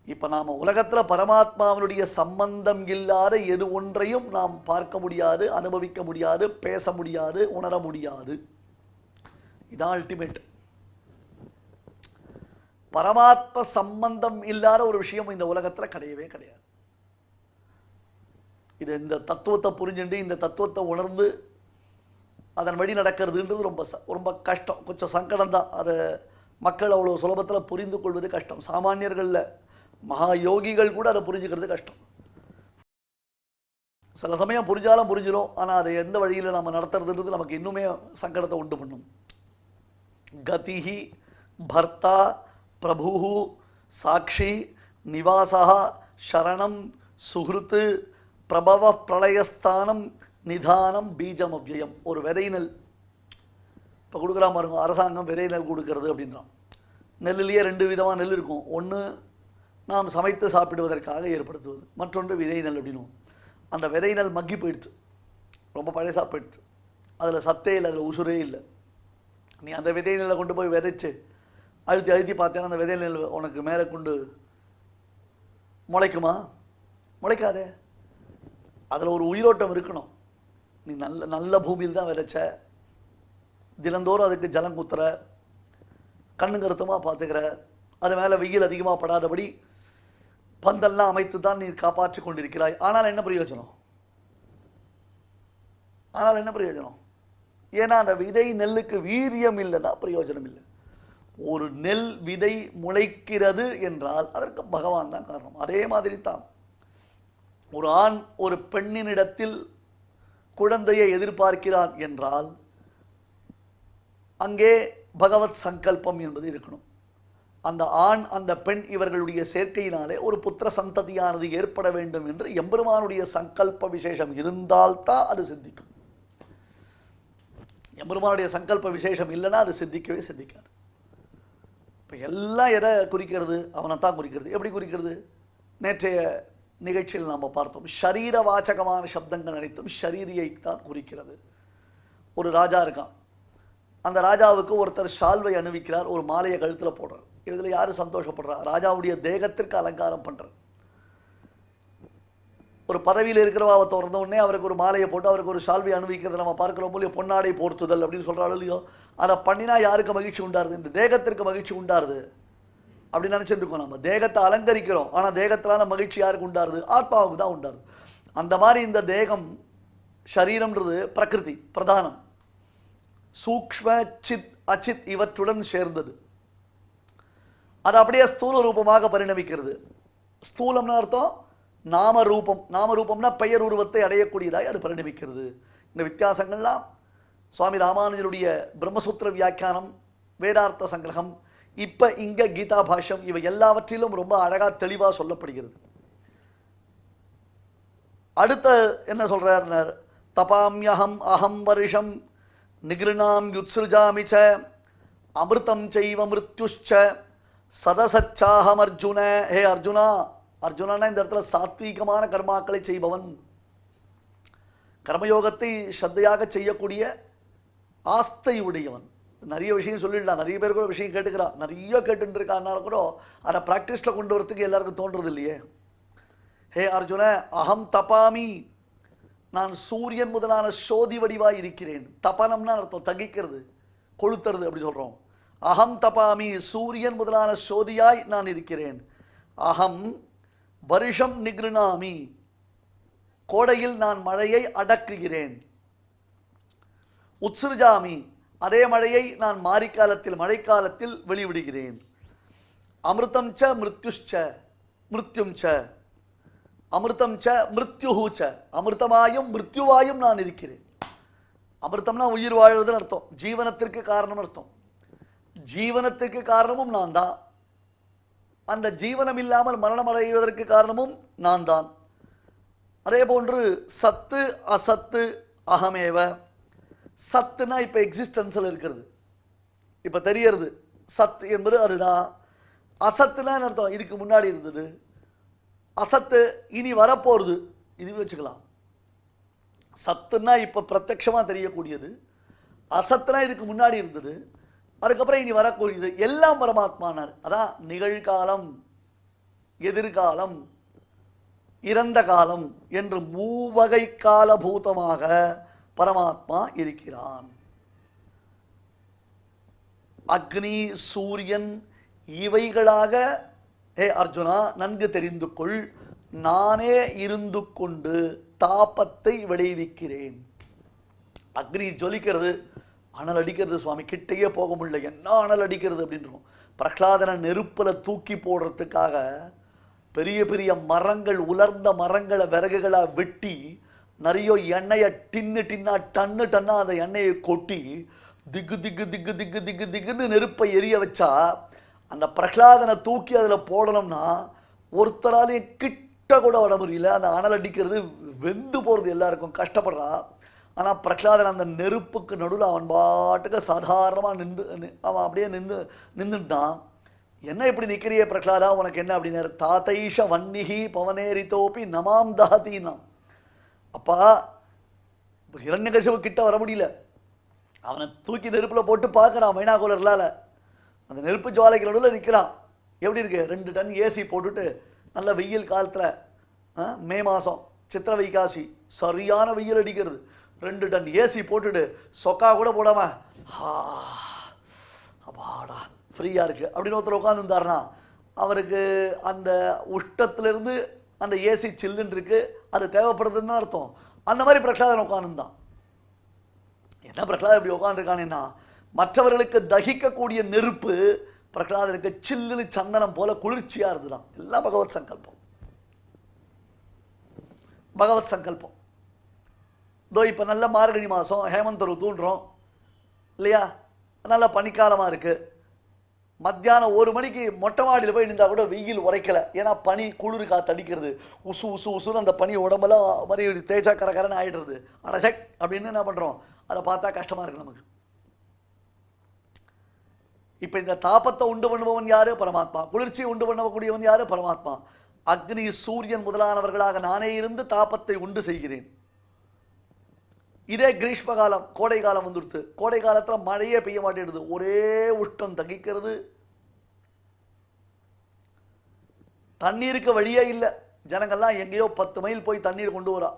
இப்போ நாம் உலகத்தில் பரமாத்மாவினுடைய சம்பந்தம் இல்லாத எது ஒன்றையும் நாம் பார்க்க முடியாது, அனுபவிக்க முடியாது, பேச முடியாது, உணர முடியாது. இதான் அல்டிமேட். பரமாத்ம சம்பந்தம் இல்லாத ஒரு விஷயம் இந்த உலகத்தில் கிடையவே கிடையாது. இது இந்த தத்துவத்தை புரிஞ்சுட்டு இந்த தத்துவத்தை உணர்ந்து அதன் வழி நடக்கிறதுன்றது ரொம்ப ரொம்ப கஷ்டம், கொஞ்சம் சங்கடம் தான். அதை மக்கள் அவ்வளோ சுலபத்தில் புரிந்து கொள்வது கஷ்டம். சாமானியர்களில் மகா யோகிகள் கூட அதை புரிஞ்சுக்கிறது கஷ்டம். சில சமயம் புரிஞ்சாலும் புரிஞ்சிடும், ஆனால் அதை எந்த வழியில் நம்ம நடத்துறதுன்றது நமக்கு இன்னுமே சங்கடத்தை உண்டு பண்ணும். கதிஹி பர்த்தா பிரபு சாட்சி நிவாசா ஷரணம் சுஹ்ருத்து பிரபவ பிரளயஸ்தானம் நிதானம் பீஜம் அவ்யயம். ஒரு விதை நெல் இப்போ கொடுக்குறா பாருங்க, அரசாங்கம் விதை நெல் கொடுக்கறது அப்படின்றான். நெல்லிலேயே 2 விதமாக நெல் இருக்கும். ஒன்று நாம் சமைத்து சாப்பிடுவதற்காக ஏற்படுத்துவது, மற்றொன்று விதை நெல் அப்படின்னும். அந்த விதை நெல் மக்கி போயிடுது, ரொம்ப பழைசாக போயிடுது, அதில் சத்தே இல்லை, அதில் உசுரே இல்லை. நீ அந்த விதை நெல்லை கொண்டு போய் விதைச்சு அழுத்தி பார்த்தேன்னா அந்த விதை நெல் உனக்கு மேலே கொண்டு முளைக்குமா? முளைக்காதே. அதில் ஒரு உயிரோட்டம் இருக்கணும். நீ நல்ல பூமியில் தான் விதைச்ச, தினந்தோறும் அதுக்கு ஜலம் குத்துற, கண்ணு கருத்தமாக பார்த்துக்கிற, அது மேலே வெயில் அதிகமாக படாதபடி பந்தெல்லாம் அமைத்து தான் நீ காப்பாற்றி கொண்டிருக்கிறாய். ஆனால் என்ன பிரயோஜனம்? ஏன்னா அந்த விதை நெல்லுக்கு வீரியம் இல்லைன்னா பிரயோஜனம் இல்லை. ஒரு நெல் விதை முளைக்கிறது என்றால் அதற்கு பகவான் தான் காரணம். அதே மாதிரி தான் ஒரு ஆண் ஒரு பெண்ணினிடத்தில் குழந்தையை எதிர்பார்க்கிறான் என்றால் அங்கே பகவத் சங்கல்பம் என்பது இருக்கணும். அந்த ஆண் அந்த பெண் இவர்களுடைய சேர்க்கையினாலே ஒரு புத்திர சந்ததியானது ஏற்பட வேண்டும் என்று எம்பெருமானுடைய சங்கல்ப விசேஷம் இருந்தால்தான் அது சித்திக்கும். எம்பெருமானுடைய சங்கல்ப விசேஷம் இல்லைன்னா அது சித்திக்கவே சித்திக்காது. இப்போ எல்லாம் எதை குறிக்கிறது? அவனைத்தான் குறிக்கிறது. எப்படி குறிக்கிறது? நேற்றைய நிகழ்ச்சியில் நாம் பார்த்தோம். ஷரீர வாச்சகமான சப்தங்கள் அனைத்தும் ஷரீரியை தான் குறிக்கிறது. ஒரு ராஜா இருக்கான். அந்த ராஜாவுக்கு ஒருத்தர் ஷால்வை அணிவிக்கிறார், ஒரு மாலையை கழுத்தில் போடுறார். இதில் யார் சந்தோஷப்படுறா? ராஜாவுடைய தேகத்திற்கு அலங்காரம் பண்ணுறார். ஒரு பதவியில் இருக்கிறவாவை திறந்த உடனே அவருக்கு ஒரு மாலையை போட்டு அவருக்கு ஒரு ஷால்வை அணிவிக்கிறது நம்ம பார்க்கிறோம். இல்லையோ பொன்னாடை போர்த்துதல் அப்படின்னு சொல்கிறாலும் இல்லையோ, அதை பண்ணினா யாருக்கு மகிழ்ச்சி உண்டாருது? இந்த தேகத்திற்கு மகிழ்ச்சி உண்டாருது அப்படின்னு நினச்சிட்டு இருக்கோம். நம்ம தேகத்தை அலங்கரிக்கிறோம், ஆனால் தேகத்திலான மகிழ்ச்சி யாருக்கு உண்டாருது? ஆத்மாவுக்கு தான் உண்டாருது. அந்த மாதிரி இந்த தேகம் ஷரீரம்ன்றது பிரகிருதி பிரதானம், சூக்ஷ்ம சித் அச்சித் இவற்றுடன் சேர்ந்தது. அது அப்படியே ஸ்தூல ரூபமாக பரிணமிக்கிறது. ஸ்தூலம்னு அர்த்தம் நாம ரூபம். நாம ரூபம்னா பெயர் உருவத்தை அடையக்கூடியதாய் அது பரிணமிக்கிறது. இந்த வித்தியாசங்கள்லாம் சுவாமி ராமானுஜருடைய பிரம்மசூத்திர வியாக்கியானம், வேதார்த்த சங்கிரகம், இப்போ இங்கே கீதா பாஷ்யம், இவை எல்லாவற்றிலும் ரொம்ப அழகாக தெளிவாக சொல்லப்படுகிறது. அடுத்த என்ன சொல்றார்? தபாம்யஹம் அஹம் வருஷம் நிகிருணாம் யுத்ஸ்ருஜாமி ச அமிர்தம் செய்வ மிருத்யுஷ்ச சதசச்சாஹம் அர்ஜுன. ஹே அர்ஜுனா, அர்ஜுனனா இந்த இடத்துல சாத்வீகமான கர்மாக்களை செய்பவன், கர்மயோகத்தை ஸ்ரத்தையாக செய்யக்கூடிய ஆஸ்தை உடையவன். நிறைய விஷயம் சொல்லிடலாம், நிறைய பேர் கூட விஷயம் கேட்டுக்கிறா, நிறைய கேட்டுட்டு இருக்காருனால கூட அதை ப்ராக்டிஸில் கொண்டு வரத்துக்கு எல்லாருக்கும் தோன்றது இல்லையே. ஹே அர்ஜுன, அகம் தபாமி, நான் சூரியன் முதலான சோதி வடிவாய் இருக்கிறேன். தபனம்னா அர்த்தம் தகிக்கிறது, கொளுத்துறது அப்படி சொல்கிறோம். அகம் தபாமி, சூரியன் முதலான சோதியாய் நான் இருக்கிறேன். அகம் வருஷம் நிகிருணாமி, கோடையில் நான் மழையை அடக்குகிறேன். உத்ஸ்ருஜாமி, அதே மழையை நான் மாரிக்காலத்தில் மழைக்காலத்தில் வெளிவிடுகிறேன். அமிர்தம் ச மிருத்யுஷ்ச, மிருத்யும் ச அமிர்தம் ச மிருத்யுஹு ச, அமிர்தமாயும் மிருத்யுவாயும் நான் இருக்கிறேன். அமிர்தம்னா உயிர் வாழ்வதுன்னு அர்த்தம், ஜீவனத்திற்கு காரணம் அர்த்தம். ஜீவனத்திற்கு காரணமும் நான் தான், அந்த ஜீவனம் இல்லாமல் மரணம் அடைவதற்கு காரணமும் நான் தான். அதே போன்று சத்து அசத்து அகமேவ. சத்துனா இப்போ எக்ஸிஸ்டன்ஸில் இருக்கிறது, இப்போ தெரியறது சத்து என்பது அதுதான். அசத்துனா அர்த்தம் இதுக்கு முன்னாடி இருந்தது, அசத்து இனி வரப்போகிறது, இது வச்சுக்கலாம். சத்துனா இப்போ பிரத்யட்சமாக தெரியக்கூடியது, அசத்துனா இதுக்கு முன்னாடி இருந்தது, அதுக்கப்புறம் இனி வரக்கூடியது, எல்லாம் பரமாத்மானார். அதான் நிகழ்காலம், எதிர்காலம், இறந்த காலம் என்று மூவகை காலபூதமாக பரமாத்மா இருக்கிறான். அக்னி சூரியன் இவைகளாக ஹே அர்ஜுனா நன்கு தெரிந்து கொள், நானே இருந்து கொண்டு தாபத்தை விளைவிக்கிறேன். அக்னி ஜொலிக்கிறது, அனல் அடிக்கிறது, சுவாமி கிட்டையே போக முடியல, என்ன அனல் அடிக்கிறது அப்படின்றோம். பிரகலாதனை நெருப்பில் தூக்கி போடுறதுக்காக பெரிய பெரிய மரங்கள், உலர்ந்த மரங்களை விறகுகளாக வெட்டி நிறைய எண்ணெயை டின்னா டன்னு டன்னா அந்த எண்ணெயை கொட்டி திக்கு திக்கு திக்கு திக்கு திக்கு திக்குன்னு நெருப்பை எரிய வச்சா அந்த பிரகலாதனை தூக்கி அதில் போடணும்னா ஒருத்தராலையும் கிட்ட கூட விட முடியல. அந்த அனல் அடிக்கிறது வெந்து போகிறது, எல்லாருக்கும் கஷ்டப்படுறா. ஆனால் பிரகலாதன் அந்த நெருப்புக்கு நடுவில் அவன் பாட்டுக்கு சாதாரணமாக அவன் அப்படியே நின்றுட்டான். என்ன இப்படி நிற்கிறியே பிரகலாதா, உனக்கு என்ன அப்படின்னாரு. தாத்தைஷ வன்னிகி பவனேரித்தோப்பி நமாம் தஹதீனா. அப்பா ஹிரண்யகசிபு கிட்ட வர முடியல, அவனை தூக்கி நெருப்பில் போட்டு பார்க்குறான் மைனாகுலர்லால். அந்த நெருப்பு ஜுவாலைக்கு நடுவில் நிற்கிறான். எப்படி இருக்கு? 2 டன் ஏசி போட்டுட்டு நல்ல வெயில் காலத்தில் மே மாதம் சித்திர வைகாசி சரியான வெயில் அடிக்கிறது. 2 டன் ஏசி போட்டுட்டு சொக்கா கூட போடாம அப்பாடா ஃப்ரீயாக இருக்குது அப்படின்னு ஒருத்தர் உட்காந்துருந்தாருன்னா அவருக்கு அந்த உஷ்டத்துலேருந்து அந்த ஏசி சில்லுன்னு இருக்கு, அது தேவைப்படுதுன்னு அர்த்தம். அந்த மாதிரி பிரகலாதன் உட்காந்துருந்தான். என்ன பிரகலாதன் இப்படி உட்காந்துருக்கானேன்னா மற்றவர்களுக்கு தகிக்கக்கூடிய நெருப்பு பிரகலாதனுக்கு சில்லுன்னு சந்தனம் போல குளிர்ச்சியா இருந்துதான். எல்லாம் பகவத் சங்கல்பம், பகவத் சங்கல்பம். இதோ இப்போ நல்ல மார்கழி மாதம் ஹேமந்த ருத்துன்றோம் இல்லையா, நல்ல பனிக்காலமாக இருக்குது. மத்தியானம் 1 மணிக்கு மொட்டை மாடியில் போய் நின்றா கூட வெயில் உரைக்கலை. ஏன்னா பனி குளிர் காற்று அடிக்கிறது, உசு உசு உசுன்னு அந்த பனி உடம்பெல்லாம் மாதிரி தேய்ச்சா கரகரன்னு ஆகிடுறது. அடசக் அப்படின்னு என்ன பண்ணுறோம், அதை பார்த்தா கஷ்டமாக இருக்குது நமக்கு. இப்போ இந்த தாபத்தை உண்டு பண்ணுபவன் யாரு? பரமாத்மா. குளிர்ச்சியை உண்டு பண்ணக்கூடியவன் யாரு? பரமாத்மா. அக்னி சூரியன் முதலானவர்களாக நானே இருந்து தாபத்தை உண்டு செய்கிறேன். இதே கிரீஷ்ம காலம், கோடை காலம் வந்துடுத்து. கோடை காலத்தில் மழையே பெய்ய மாட்டேடுது, ஒரே உஷ்டம் தகிக்கிறது, தண்ணீருக்கு வழியே இல்லை. ஜனங்கள்லாம் எங்கேயோ 10 மைல் போய் தண்ணீர் கொண்டு வரா.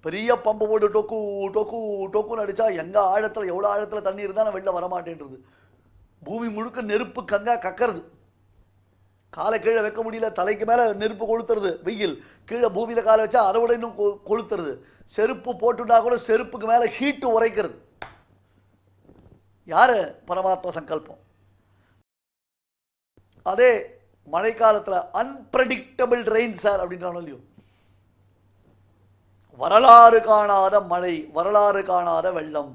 பெரிய பம்பு போட்டு டொக்கு டொக்கு டொக்குன்னு அடித்தா எங்கே ஆழத்தில் எவ்வளோ ஆழத்தில் தண்ணீர் தான் வெளில வரமாட்டேன்றது. பூமி முழுக்க நெருப்பு கங்கா கக்கிறது. காலை கீழே வைக்க முடியல, தலைக்கு மேலே நெருப்பு கொளுத்துறது வெயில். கீழே பூமியில் காலை வச்சா அதை விட இன்னும் கொளுத்துறது. செருப்பு போட்டுட்டா கூட செருப்புக்கு மேலே ஹீட்டு உரைக்கிறது. யாரு? பரமாத்மா சங்கல்பம். அதே மழை காலத்தில் அன்பிரடிக்டபிள் ரெயின் சார் அப்படின்றானோ இல்லையோ, வரலாறு காணாத மழை, வரலாறு காணாத வெள்ளம்,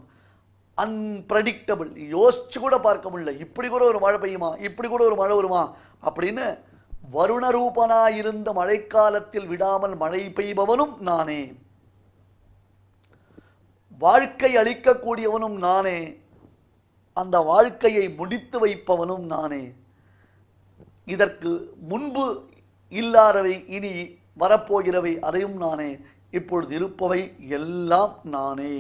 அன்பிரடிக்டபிள். யோசிச்சு கூட பார்க்க முடியல, இப்படி கூட ஒரு மழை பெய்யுமா, இப்படி கூட ஒரு மழை வருமா அப்படின்னு. வருணரூபனாயிருந்த மழைக்காலத்தில் விடாமல் மழை பெய்பவனும் நானே, வாழ்க்கை அளிக்கக்கூடியவனும் நானே, அந்த வாழ்க்கையை முடித்து வைப்பவனும் நானே. இதற்கு முன்பு இல்லாதவை இனி வரப்போகிறவை அதையும் நானே, இப்பொழுது இருப்பவை எல்லாம் நானே.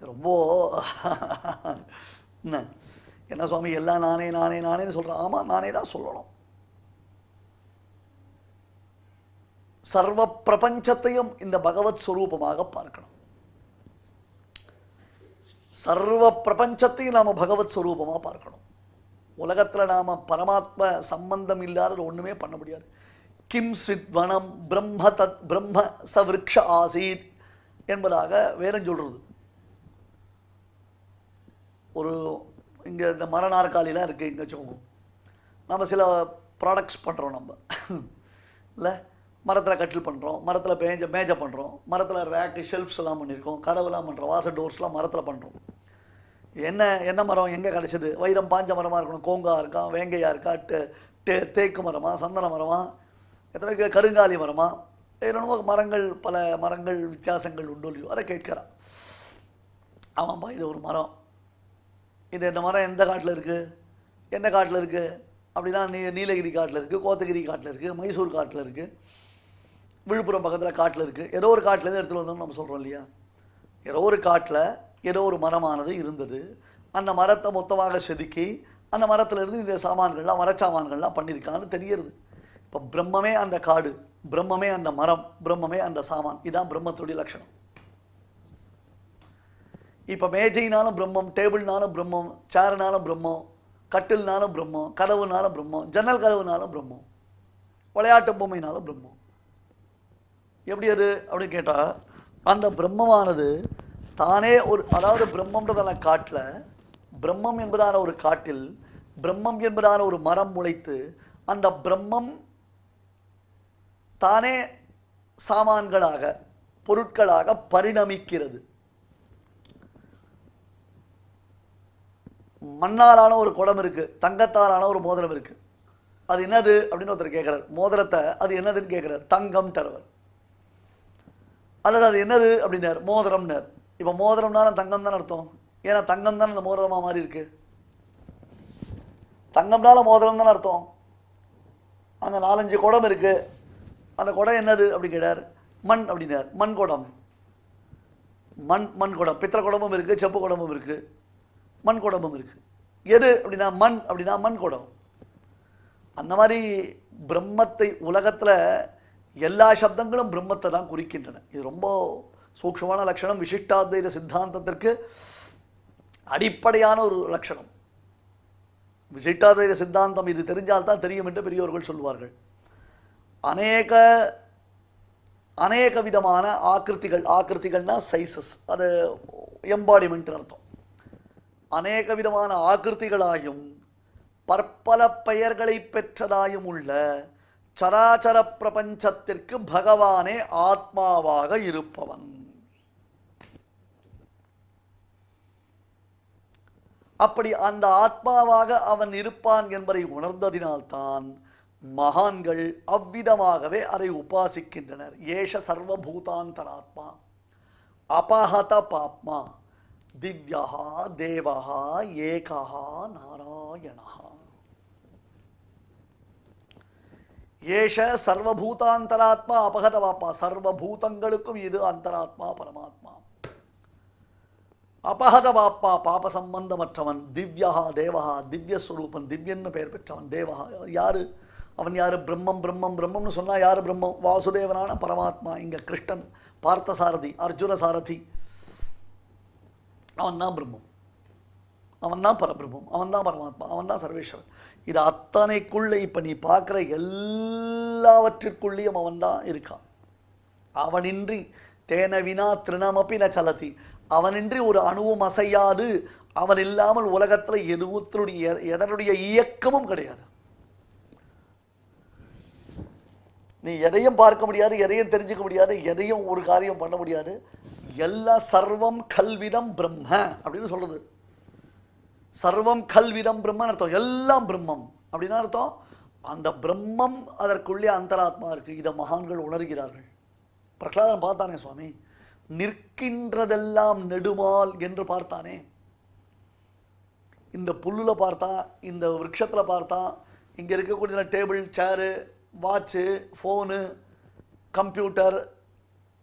ரொம்ப என்ன சுவாமி எல்லாம் நானே நானே நானேன்னு சொல்கிறேன். ஆமாம், நானே தான் சொல்லணும். சர்வ பிரபஞ்சத்தையும் இந்த பகவத் ஸ்வரூபமாக பார்க்கணும். சர்வ பிரபஞ்சத்தையும் நாம் பகவத் ஸ்வரூபமாக பார்க்கணும். உலகத்தில் நாம் பரமாத்ம சம்பந்தம் இல்லாத ஒன்றுமே பண்ண முடியாது. கிம் ஸ்வித்வனம் பிரம்ம தத் பிரம்ம சவிருக்ஷ ஆசீத் என்பதாக வேதம் சொல்கிறது. ஒரு இங்கே இந்த மர நாற்காலிலாம் இருக்குது, இங்கே வச்சுக்கோங்க. நம்ம சில ப்ராடக்ட்ஸ் பண்ணுறோம். நம்ம இல்லை மரத்தில் கட்டில் பண்ணுறோம், மரத்தில் மேஜை பண்ணுறோம், மரத்தில் ரேக்கு ஷெல்ஃப்ஸ் எல்லாம் பண்ணியிருக்கோம், கதவுலாம் பண்ணுறோம், வாசல் டோர்ஸ்லாம் மரத்தில் பண்ணுறோம். என்ன மரம் எங்கே கிடச்சிது? வைரம் பாஞ்ச மரமாக இருக்கணும், கோங்கா இருக்கா, வேங்கையாக இருக்கா, தேக்கு மரமா, சந்தன மரமா, எத்தனை கருங்காலி மரமா, என்னென்னமோ மரங்கள், பல மரங்கள் வித்தியாசங்கள் உண்டு இல்லையோ. அதை கேட்குறான். ஆமாப்பா இது ஒரு மரம், இந்த மரம் எந்த காட்டில் இருக்குது, என்ன காட்டில் இருக்குது அப்படின்னா நீலகிரி காட்டில் இருக்குது, கோத்தகிரி காட்டில் இருக்குது, மைசூர் காட்டில் இருக்குது, விழுப்புரம் பக்கத்தில் காட்டில் இருக்குது. ஏதோ ஒரு காட்டிலேருந்து எடுத்துகிட்டு வந்தோம்னு நம்ம சொல்கிறோம் இல்லையா. ஏதோ ஒரு காட்டில் ஏதோ ஒரு மரமானது இருந்தது. அந்த மரத்தை மொத்தமாக செதுக்கி அந்த மரத்துலேருந்து இந்த சாமான்கள்லாம் மரச்சாமான்கள்லாம் பண்ணியிருக்கான்னு தெரிகிறது. இப்போ பிரம்மமே அந்த காடு, பிரம்மமே அந்த மரம், பிரம்மமே அந்த சாமான். இதுதான் பிரம்மத்துடைய லட்சணம். இப்போ மேஜைனாலும் பிரம்மம், டேபிள்னாலும் பிரம்மம், சேர்னாலும் பிரம்மம், கட்டில்னாலும் பிரம்மம், கதவுனாலும் பிரம்மம், ஜன்னல் கதவுனாலும் பிரம்மம், விளையாட்டு பொம்மைனாலும் பிரம்மம். எப்படி அது அப்படின்னு கேட்டால், அந்த பிரம்மமானது தானே ஒரு, அதாவது பிரம்மன்றதான காட்டில், பிரம்மம் என்பதான ஒரு காட்டில் பிரம்மம் என்பதான ஒரு மரம் முளைத்து அந்த பிரம்மம் தானே சாமான்களாக, பொருட்களாக பரிணமிக்கிறது. மண்ணாலான ஒரு குடம் இருக்குது, தங்கத்தாலான ஒரு மோதிரம் இருக்குது. அது என்னது அப்படின்னு ஒருத்தர் கேட்குறார். மோதிரத்தை அது என்னதுன்னு கேட்குறார். தங்கம் தரவர். அல்லது அது என்னது அப்படின்னார். மோதிரம்னார். இப்போ மோதிரம்னாலும் தங்கம் தானே அர்த்தம். ஏன்னா தங்கம் தானே அந்த மோதிரமாக மாறி இருக்கு. தங்கம்னால மோதிரம் தானே அர்த்தம். அந்த 4-5 குடம் இருக்குது. அந்த குடம் என்னது அப்படி கேட்டார். மண் அப்படின்னார். மண் குடம். மண் குடம். பித்தளை குடமும் இருக்குது, செப்பு குடமும் இருக்குது, மண் குடமும் இருக்குது. எது அப்படின்னா மண் அப்படின்னா மண் குடம். அந்த மாதிரி பிரம்மத்தை, உலகத்தில் எல்லா சப்தங்களும் பிரம்மத்தை தான் குறிக்கின்றன. இது ரொம்ப சூக்ஷ்மமான லட்சணம். விசிஷ்டாத்வைத சித்தாந்தத்திற்கு அடிப்படையான ஒரு லட்சணம். விசிஷ்டாத்வைத சித்தாந்தம் இது தெரிஞ்சால்தான் தெரியும் என்று பெரியோர்கள் சொல்வார்கள். அநேக விதமான ஆக்கிருத்திகள்னா சைசஸ், அது எம்பாடிமெண்ட் அர்த்தம். அநேக விதமான ஆகிருதிகளாயும் பற்பல பெயர்களை பெற்றதாயும் உள்ள சராச்சர பிரபஞ்சத்திற்கு பகவானே ஆத்மாவாக இருப்பவன். அப்படி அந்த ஆத்மாவாக அவன் இருப்பான் என்பதை உணர்ந்ததினால்தான் மகான்கள் அவ்விதமாகவே அதை உபாசிக்கின்றனர். ஏஷ சர்வபூதாந்தராத்மா அபஹத பாப்மா திவ்யா தேவா ஏகா நாராயணா. ஏஷ சர்வபூதாந்தராத்மா அபகத பாப்பா, சர்வபூதங்களுக்கும் இது அந்தராத்மா பரமாத்மா. அபஹத பாப்பா, பாப சம்பந்தமற்றவன். திவ்யா தேவா, திவ்ய ஸ்வரூபன், திவ்யன்னு பெயர் பெற்றவன். தேவா யாரு? அவன் யாரு? பிரம்மம். பிரம்மம் பிரம்மம்னு சொன்னா யாரு பிரம்மம்? வாசுதேவனான பரமாத்மா. இங்க கிருஷ்ணன், பார்த்தசாரதி, அர்ஜுன சாரதி, அவன் தான் பிரம்மம், அவன் தான் பரபிரம்மம், அவன் தான் பரமாத்மா, அவன் தான் சர்வேஸ்வரன். இது அத்தனைக்குள்ளே இப்போ நீ பார்க்குற எல்லாவற்றிற்குள்ளேயும் அவன் தான் இருக்கான். அவனின்றி தேனவினா திருணமப்பி ந சலதி, அவனின்றி ஒரு அணுவும் அசையாது. அவன் இல்லாமல் உலகத்தில் எதனுடைய இயக்கமும் கிடையாது. நீ எதையும் பார்க்க முடியாது, எதையும் தெரிஞ்சுக்க முடியாது, எதையும் ஒரு காரியம் பண்ண முடியாது. எல்லா சர்வம் கல்விதம் பிரம்ம அப்படின்னு சொல்றது. சர்வம் கல்விதம் பிரம்மன் அர்த்தம், எல்லாம் பிரம்மம் அப்படின்னா அர்த்தம் அந்த பிரம்மம் அதற்குள்ளே அந்தராத்மா இருக்கு. இதை மகான்கள் உணர்கிறார்கள். பிரகலாதன் பார்த்தானே சுவாமி, நிற்கின்றதெல்லாம் நெடுமால் என்று பார்த்தானே. இந்த புல்லுல பார்த்தா, இந்த விருட்சத்தில் பார்த்தா, இங்கே இருக்கக்கூடிய table, chair, watch, phone, computer,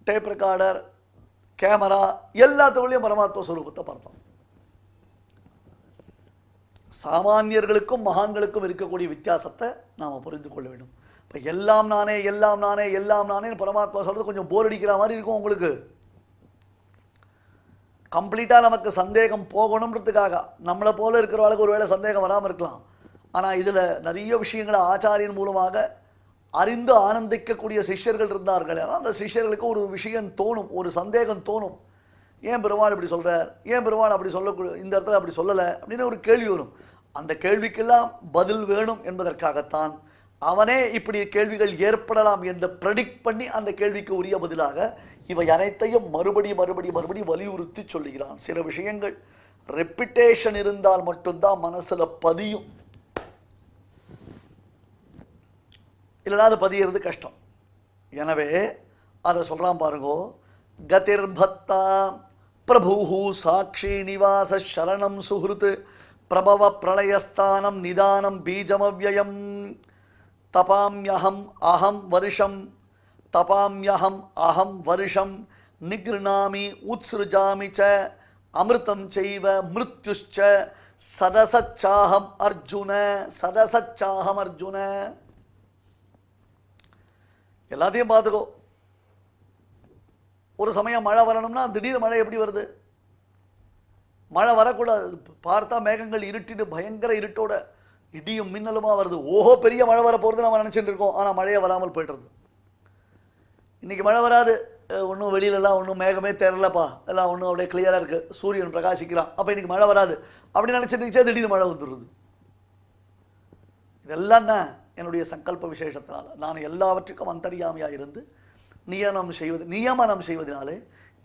tape recorder, camera, எல்லாத்துக்குள்ளேயும் பரமாத்மா ஸ்வரூபத்தை பார்த்தோம். சாமானியர்களுக்கும் மகான்களுக்கும் இருக்கக்கூடிய வித்தியாசத்தை நாம் புரிந்து கொள்ள வேண்டும். இப்போ எல்லாம் நானே எல்லாம் நானே எல்லாம் நானே பரமாத்மா சொல்றது கொஞ்சம் போர் அடிக்கிற மாதிரி இருக்கும் உங்களுக்கு. கம்ப்ளீட்டாக நமக்கு சந்தேகம் போகணுன்றதுக்காக நம்மளை போல இருக்கிறவங்களுக்கு ஒருவேளை சந்தேகம் வராமல் இருக்கலாம். ஆனால் இதில் நிறைய விஷயங்களை ஆச்சாரியன் மூலமாக அறிந்து ஆனந்திக்கக்கூடிய சிஷ்யர்கள் இருந்தார்கள். அந்த சிஷ்யர்களுக்கு ஒரு விஷயம் தோணும், ஒரு சந்தேகம் தோணும். ஏன் பெருமாள் இப்படி சொல்கிறார், ஏன் பெருமாள் அப்படி சொல்லக்கூடிய இந்த இடத்துல அப்படி சொல்லலை அப்படின்னு ஒரு கேள்வி வரும். அந்த கேள்விக்கெல்லாம் பதில் வேணும் என்பதற்காகத்தான் அவனே இப்படி கேள்விகள் ஏற்படலாம் என்று ப்ரெடிக்ட் பண்ணி அந்த கேள்விக்கு உரிய பதிலாக இவை அனைத்தையும் மறுபடி வலியுறுத்தி சொல்லுகிறான். சில விஷயங்கள் ரெப்பிட்டேஷன் இருந்தால் மட்டும்தான் மனசுல பதியும், இல்லைனா அது பதியறது கஷ்டம். எனவே அதை சொல்றான் பாருங்கோ. கதிர் பத்தா பிரபு சாட்சி நிவாச சரணம் சுஹ்ருத் பிரபவ பிரளயஸ்தானம் நிதானம் பீஜமவ்யயம் தபாம்யஹம் அஹம் வருஷம் தபாம்யஹம் அஹம் வருஷம் நிக்ருணாமி உத்ஸ்ருஜாமி ச அமிர்தம் செய்வ மிருத்யுஷ்ச சதசச்சாஹம் அர்ஜுன சதசச்சாஹம் அர்ஜுன. எல்லாத்தையும் பார்த்துக்கோ. ஒரு சமயம் மழை வரணும்னா திடீர் மழை எப்படி வருது? மழை வரக்கூடாது, பார்த்தா மேகங்கள் இருட்டின்னு பயங்கர இருட்டோட இடியும் மின்னலுமா வருது. ஓஹோ பெரிய மழை வர போகிறது நம்ம நினச்சிட்டு இருக்கோம். ஆனால் மழையே வராமல் போய்டுறது. இன்றைக்கி மழை வராது, ஒன்றும் வெளியிலலாம் ஒன்றும் மேகமே தெரியலப்பா, எல்லாம் ஒன்றும் அப்படியே கிளியராக இருக்குது, சூரியன் பிரகாசிக்கிறான், அப்போ இன்றைக்கி மழை வராது அப்படின்னு நினச்சிட்டு திடீர்னு மழை வந்துடுறது. இதெல்லாம் என்ன? என்னுடைய சங்கல்ப விசேஷத்தினால நான் எல்லாவற்றுக்கும் அந்தர்யாமியாக இருந்து நியமனம் செய்வதனாலே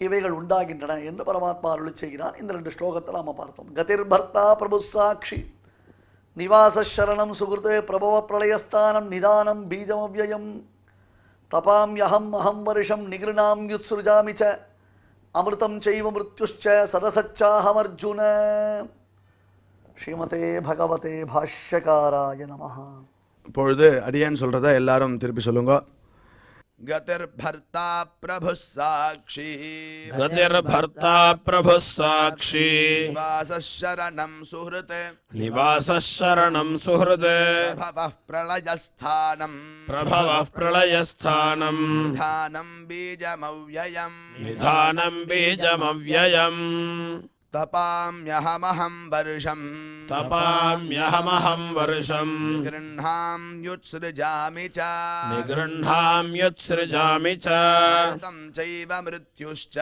இவைகள் உண்டாகின்றன என்று பரமாத்மா அருள் செய்கிறான். இந்த 2 ஸ்லோகத்தில் நாம் பார்த்தோம். கதிர் பர்த்தா பிரபு சாட்சி நிவாச சரணம் சுகிருத் பிரபவ பிரளயஸ்தானம் நிதானம் பீஜமவ்யயம் தபாம்யஹம் அஹம் வருஷம் நிகிருணாம் யுத்ஸ்ருஜாமி ச அமிர்தம் செய்வ மிருத்யுஷ்ச சதசச்சாஹம் அர்ஜுன. ஸ்ரீமதே பகவதே பாஷ்யகாராய நமஹ. இப்பொழுது அடியேன் சொல்றத எல்லாரும் திருப்பி சொல்லுங்க. கதிர் பர்த்தா பிரபு சாட்சி கதிர் பர்த்தா பிரபு சாட்சி நிவாச சரணம் சுஹ்ருத் நிவாச சரணம் சுஹ்ருத் பிரபவ பிரளயஸ்தானம் பிரபவ பிரளயஸ்தானம் நிதானம் பீஜமவ்யயம் நிதானம் பீஜமவ்யயம் तपाम्यहमहं वर्षम् तपाम्यहमहं वर्षम् गृह्णाम्युत्सृजामि च निगृह्णाम्युत्सृजामि च अमृतं चैव मृत्युश्च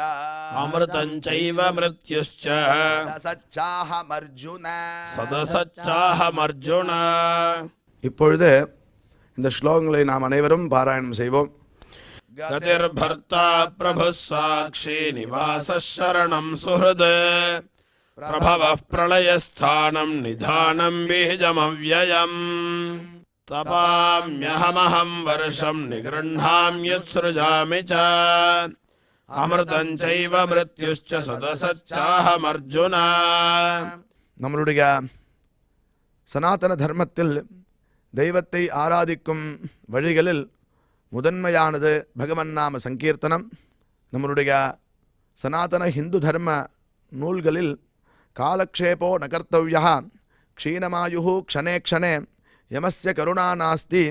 अमृतं चैव मृत्युश्च सदसच्चाहमर्जुन. सदसच्चाहमर्जुन. இப்பொழுது இந்த ஸ்லோகங்களை நாம் அனைவரும் பாராயணம் செய்வோம். गतिर्भर्ता प्रभुः साक्षी निवासः शरणं सुहृद प्रभवः प्रलयस्थानं निधानं बीजमव्ययम् तपाम्यहमहं वर्षं निगृह्णाम्युत्सृजामि च अमृतं चैव मृत्युश्च सदसच्चाहमर्जुन. நம்மளுடைய சனாதன தர்மத்தில் தெய்வத்தை ஆராதிக்கும் வழிகளில் முதன்மையானது பகவன் நாம சங்கீர்த்தனம். நம்மளுடைய சனாதன ஹிந்து தர்ம நூல்களில் காலக்ஷேபோ நகர்த்தவ்யா க்ஷீணமாயு க்ஷணே க்ஷணே யமஸ்ய கருணா நாஸ்தி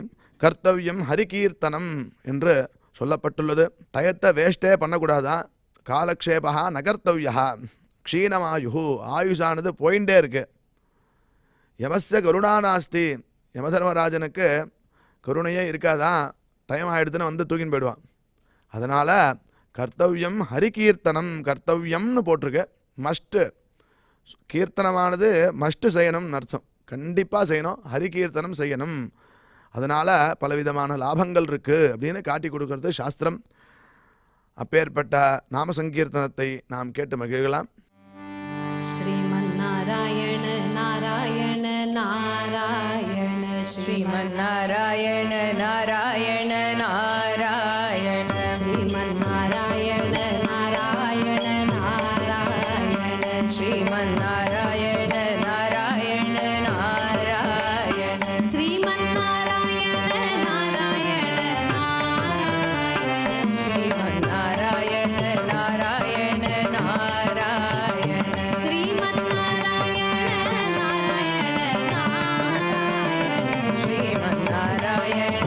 கர்த்தவ்யம் ஹரிகீர்த்தனம் என்று சொல்லப்பட்டுள்ளது. டயத்தை வேஸ்டே பண்ணக்கூடாதான். காலக்ஷேபா நகர்த்தவ்யா க்ஷீணமாயு ஆயுஷானது போயிண்டே இருக்கு. யமஸ்ய கருணா நாஸ்தி யமதர்மராஜனுக்கு கருணையே இருக்காதான். டைம் ஆகிடுதுன்னு வந்து தூக்கின்னு போயிடுவான். அதனால் கர்த்தவ்யம் ஹரிகீர்த்தனம் கர்த்தவ்யம்னு போட்டிருக்கு. மஸ்ட்டு கீர்த்தனமானது மஸ்ட்டு செய்யணும்னு அர்த்தம். கண்டிப்பாக செய்யணும், ஹரிகீர்த்தனம் செய்யணும். அதனால் பலவிதமான லாபங்கள் இருக்குது அப்படின்னு காட்டி கொடுக்கறது சாஸ்திரம். அப்பேற்பட்ட நாம சங்கீர்த்தனத்தை நாம் கேட்டு மகிழலாம். श्रीमन्नारायण नारायण नारायण श्रीमन्नारायण नारायण नारायण श्रीमन्नारायण नारायण नारायण श्रीमन्नारायण नारायण नारायण श्रीमन्नारायण नारायण नारायण श्रीमन्नारायण नारायण नारायण श्रीमन्नारायण नारायण नारायण श्रीमन्नारायण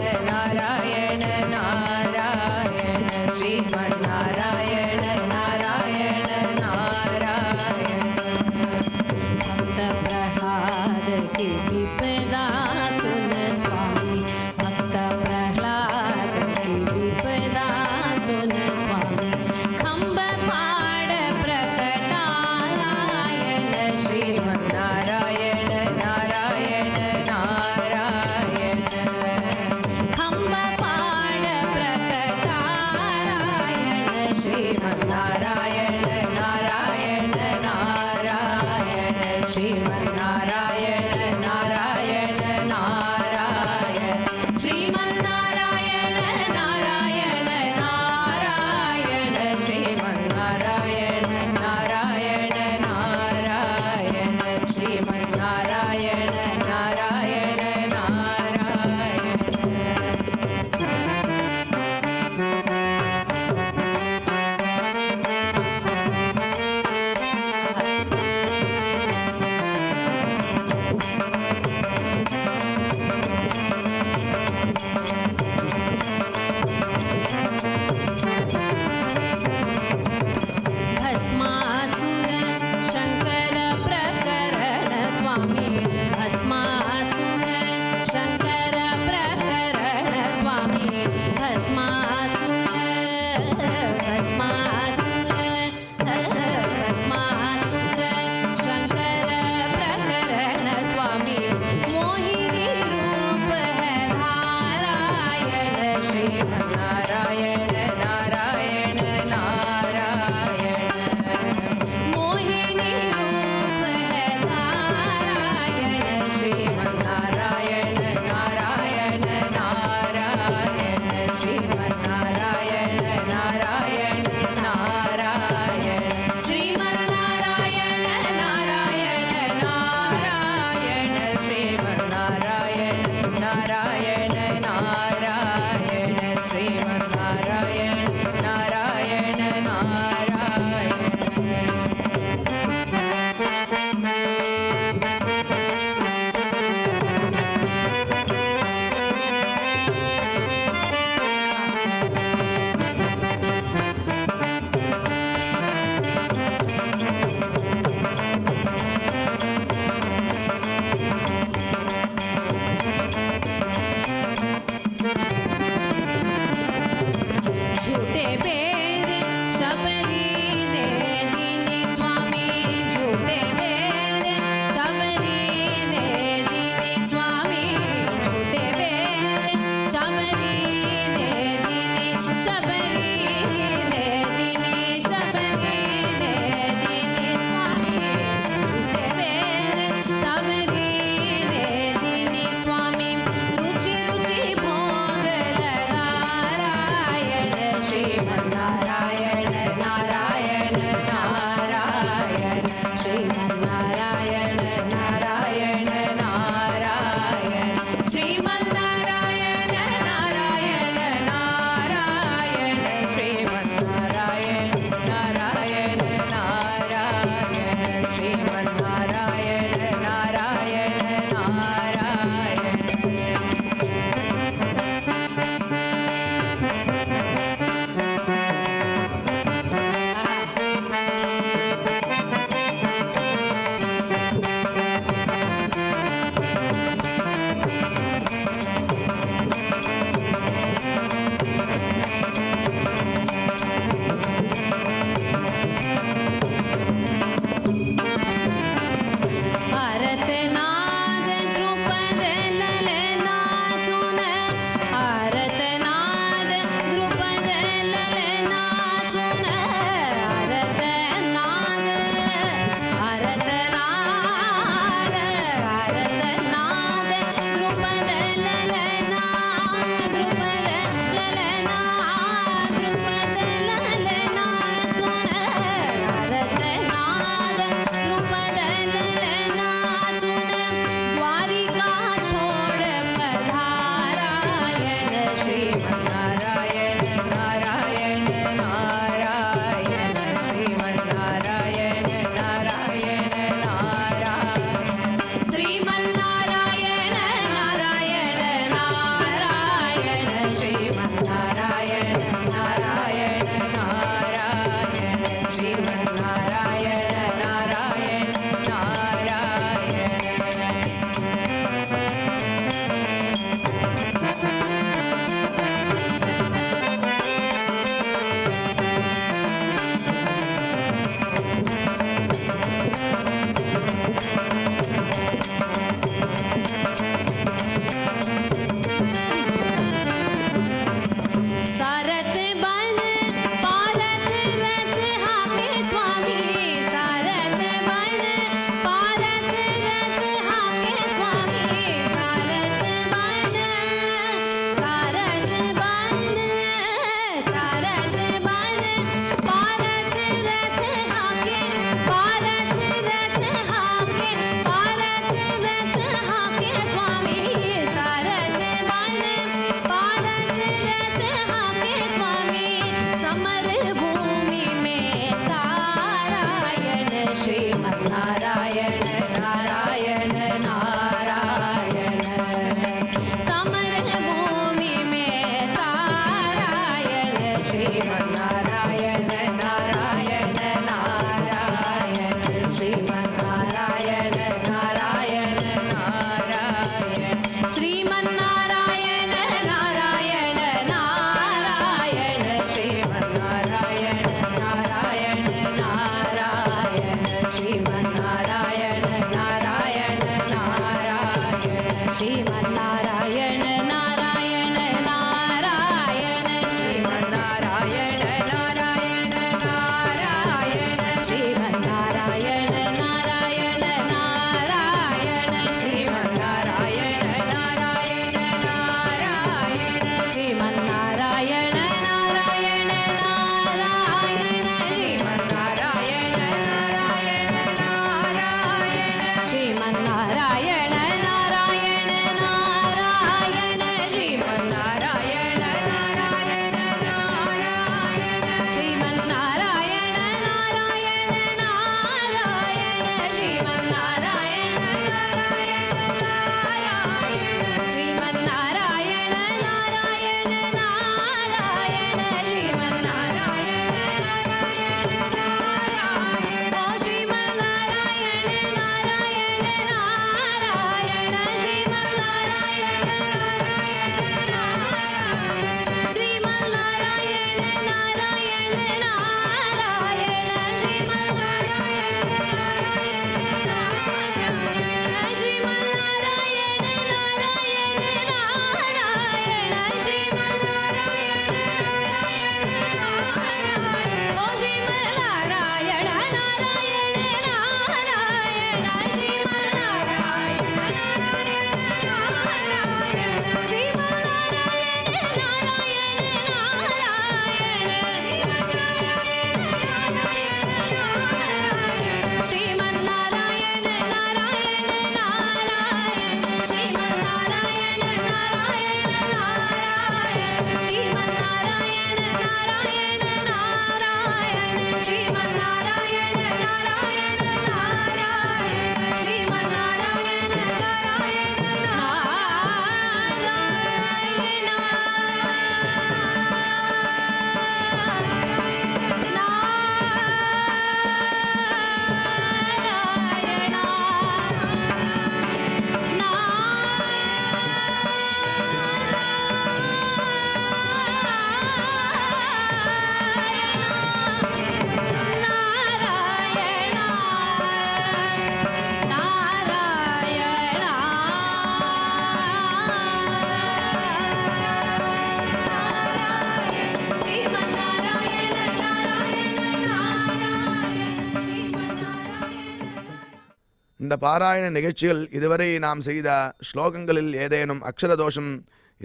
இந்த பாராயண நிகழ்ச்சியில் இதுவரை நாம் செய்த ஸ்லோகங்களில் ஏதேனும் அக்ஷர தோஷம்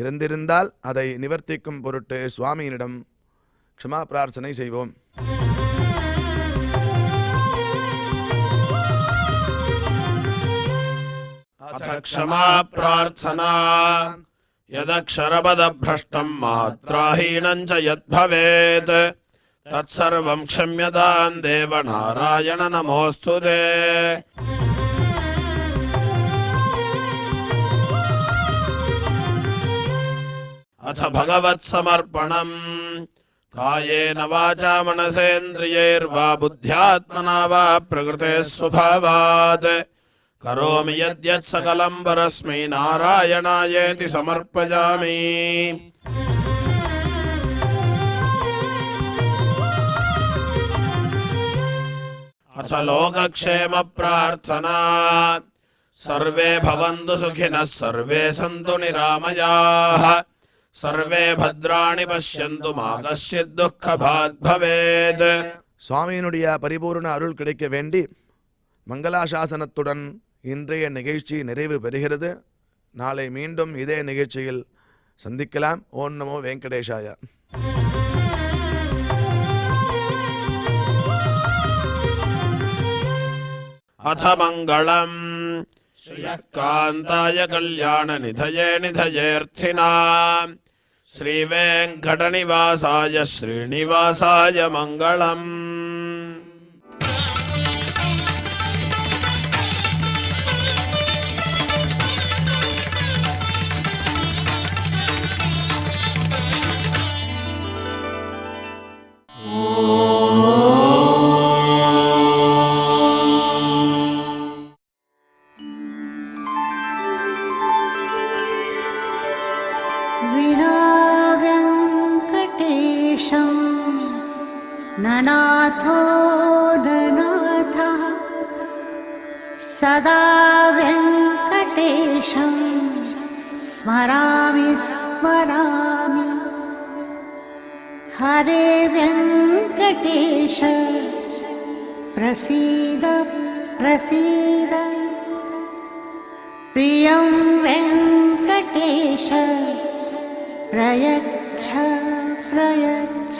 இருந்திருந்தால் அதை நிவர்த்திக்கும் பொருட்டு சுவாமியினிடம் க்ஷமா பிரார்த்தனை செய்வோம். अथ क्षमा प्रार्थना यदक्षरपदभ्रष्टं मात्राहीनं च यद्भवेत् तत्सर्वं क्षम्यतां देव नारायण नमोऽस्तु ते। अथ भगवत्समर्पणम् कायेन वाचा मनसेन्द्रियैर्वा बुद्ध्यात्मना वा प्रकृते स्वभावात् करोमि यद्यत् सकलं परस्मै नारायणायेति समर्पयामि। अथ लोकक्षेम प्रार्थना सर्वे भवन्तु सुखिनः सर्वे सन्तु निरामयाः सर्वे भद्राणि पश्यन्तु मा कश्चित् दुःखभाग् भवेत्. சுவாமியினுடைய பரிபூர்ண அருள் கிடைக்க வேண்டி மங்களாசாசனத்துடன் இன்றைய நிகழ்ச்சி நிறைவு பெறுகிறது. நாளை மீண்டும் இதே நிகழ்ச்சியில் சந்திக்கலாம். ஓம் நமோ வெங்கடேஷாய. अथ मङ्गलम् श्रियकान्ताय कल्याणनिधये निधयेऽर्थिनाम् श्रीवेङ्कटनिवासाय श्रीनिवासाय मङ्गलम्. विना वेङ्कटेशं ननाथो ननाथः सदा वेङ्कटेशं स्मरामि स्मरामि हरे वेङ्कटेश प्रसीद प्रसीद प्रियं वेङ्कटेश प्रयच्छ प्रयच्छ।